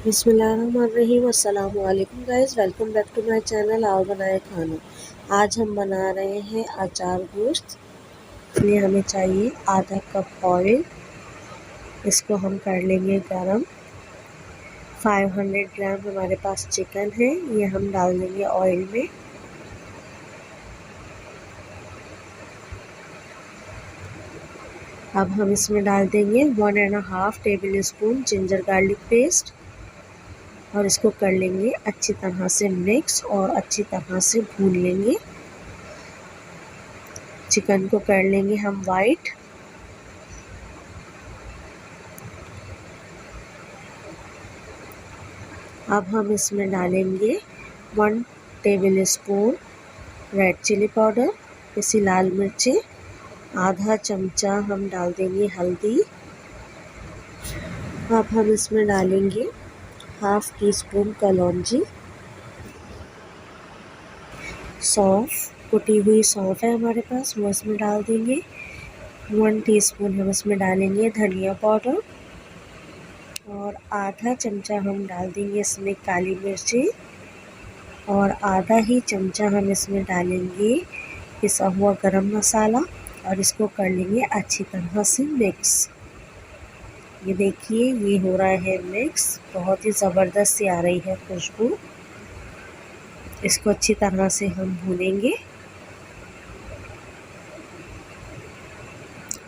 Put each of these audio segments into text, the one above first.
बिस्मिल्लाहिर्रहमानिर्रहीम। अस्सलामु अलैकुम guys, welcome back to my channel आओ बनाए खाना। आज हम बना रहे हैं अचार गोश्त। इसलिए हमें चाहिए आधा कप ऑयल। इसको हम कर लेंगे गरम। 500 ग्राम हमारे पास चिकन है, ये हम डाल देंगे ऑयल में। अब हम इसमें डाल देंगे 1.5 table spoon ginger garlic paste और इसको कर लेंगे अच्छी तरह से मिक्स और अच्छी तरह से भून लेंगे। चिकन को कर लेंगे हम वाइट। अब हम इसमें डालेंगे 1 tablespoon red chilli powder, इसी लाल मिर्चें, आधा चमचा हम डाल देंगे हल्दी। अब हम इसमें डालेंगे 1/2 टीस्पून कलौंजी, सौंफ, कुटी हुई सौंफ है हमारे पास, वो इसमें डाल देंगे। 1 टीस्पून हम इसमें डालेंगे धनिया पाउडर और आधा चमचा हम डाल देंगे इसमें काली मिर्ची और आधा ही चमचा हम इसमें डालेंगे पिसा हुआ गरम मसाला और इसको कर लेंगे अच्छी तरह से मिक्स। ये देखिए ये हो रहा है मिक्स, बहुत ही ज़बरदस्त सी आ रही है खुशबू। इसको अच्छी तरह से हम भूनेंगे।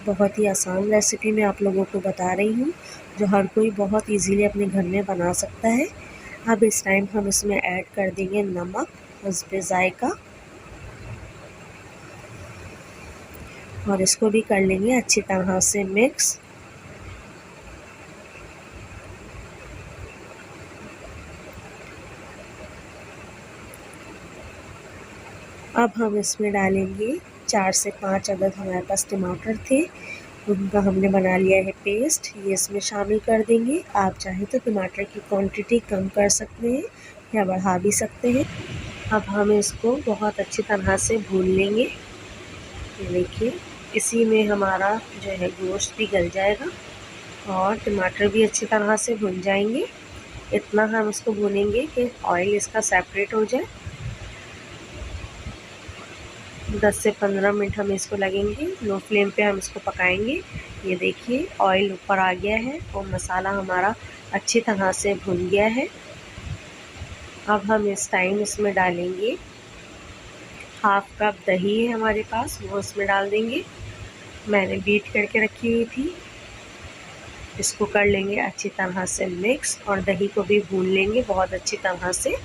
बहुत ही आसान रेसिपी मैं आप लोगों को बता रही हूँ, जो हर कोई बहुत इजीली अपने घर में बना सकता है। अब इस टाइम हम इसमें ऐड कर देंगे नमक हस्बे जायका और इसको भी कर लेंगे अच्छी तरह से मिक्स। अब हम इसमें डालेंगे 4 से 5 अदद हमारे पास टमाटर थे, उनका हमने बना लिया है पेस्ट, ये इसमें शामिल कर देंगे। आप चाहें तो टमाटर की क्वांटिटी कम कर सकते हैं या बढ़ा भी सकते हैं। अब हम इसको बहुत अच्छी तरह से भून लेंगे। ये देखिए इसी में हमारा जो है गोश्त भी गल जाएगा और टमाटर भी अच्छी तरह से भुन जाएंगे। इतना हम इसको भूनेंगे कि ऑयल इसका सेपरेट हो जाए। 10 से 15 मिनट हम इसको लगेंगे, लो फ्लेम पे हम इसको पकाएंगे। ये देखिए ऑयल ऊपर आ गया है और मसाला हमारा अच्छी तरह से भुन गया है। अब हम इस टाइम इसमें डालेंगे 1/2 कप दही है हमारे पास, वो इसमें डाल देंगे। मैंने बीट करके रखी हुई थी। इसको कर लेंगे अच्छी तरह से मिक्स और दही को भी भून लेंगे बहुत अच्छी तरह से।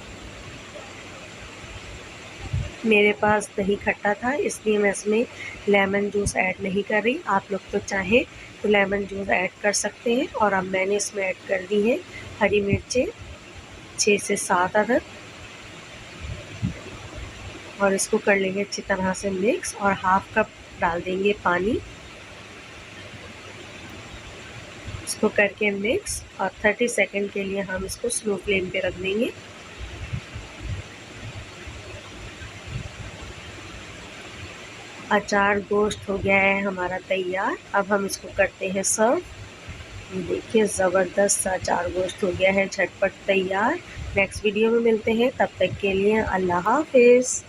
मेरे पास दही खट्टा था इसलिए मैं इसमें लेमन जूस ऐड नहीं कर रही। आप लोग तो चाहें तो लेमन जूस ऐड कर सकते हैं। और अब मैंने इसमें ऐड कर दी है हरी मिर्चें 6 से 7 अदद और इसको कर लेंगे अच्छी तरह से मिक्स और 1/2 कप डाल देंगे पानी। इसको करके मिक्स और 30 सेकंड के लिए हम इसको स्लो फ्लेम पे रख देंगे। अचार गोश्त हो गया है हमारा तैयार। अब हम इसको करते हैं सर्व। ये देखिए ज़बरदस्त सा अचार गोश्त हो गया है, झटपट तैयार। नेक्स्ट वीडियो में मिलते हैं, तब तक के लिए अल्लाह हाफिज़।